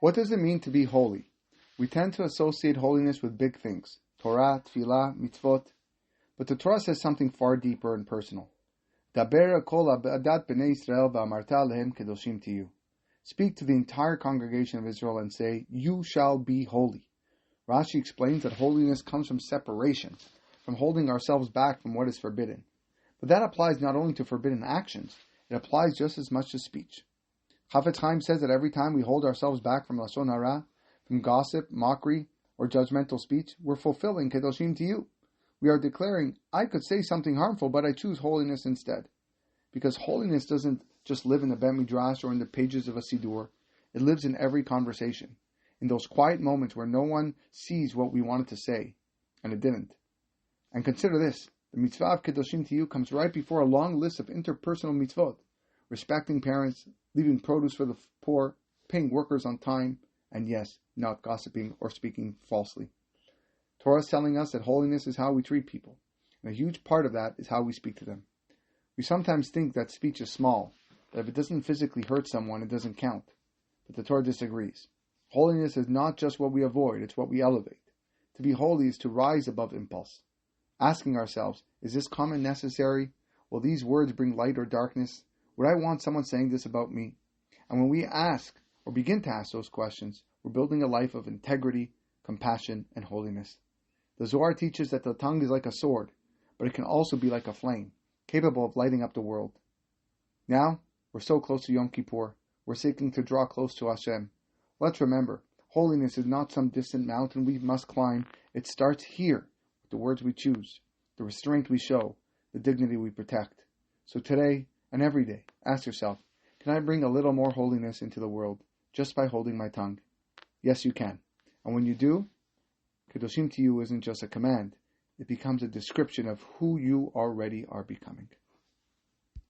What does it mean to be holy? We tend to associate holiness with big things, Torah, Tefillah, Mitzvot, but the Torah says something far deeper and personal. Daber kol adat b'nei Israel v'amarta lehem kedoshim tiyu. Speak to the entire congregation of Israel and say, you shall be holy. Rashi explains that holiness comes from separation, from holding ourselves back from what is forbidden. But that applies not only to forbidden actions, it applies just as much to speech. Chafetz Chaim says that every time we hold ourselves back from Lashon Hara, from gossip, mockery, or judgmental speech, we're fulfilling Kedoshim Tiyu. We are declaring, I could say something harmful, but I choose holiness instead. Because holiness doesn't just live in the Bet Midrash or in the pages of a Siddur. It lives in every conversation, in those quiet moments where no one sees what we wanted to say, and it didn't. And consider this, the mitzvah of Kedoshim Tiyu comes right before a long list of interpersonal mitzvot, respecting parents, leaving produce for the poor, paying workers on time, and yes, not gossiping or speaking falsely. Torah is telling us that holiness is how we treat people, and a huge part of that is how we speak to them. We sometimes think that speech is small, that if it doesn't physically hurt someone, it doesn't count. But the Torah disagrees. Holiness is not just what we avoid, it's what we elevate. To be holy is to rise above impulse. Asking ourselves, is this comment necessary? Will these words bring light or darkness? Would I want someone saying this about me? And when we ask, or begin to ask those questions, we're building a life of integrity, compassion, and holiness. The Zohar teaches that the tongue is like a sword, but it can also be like a flame, capable of lighting up the world. Now, we're so close to Yom Kippur, we're seeking to draw close to Hashem. Let's remember, holiness is not some distant mountain we must climb. It starts here, with the words we choose, the restraint we show, the dignity we protect. So today, and every day, ask yourself, can I bring a little more holiness into the world just by holding my tongue? Yes, you can. And when you do, Kedoshim Tiyu isn't just a command. It becomes a description of who you already are becoming.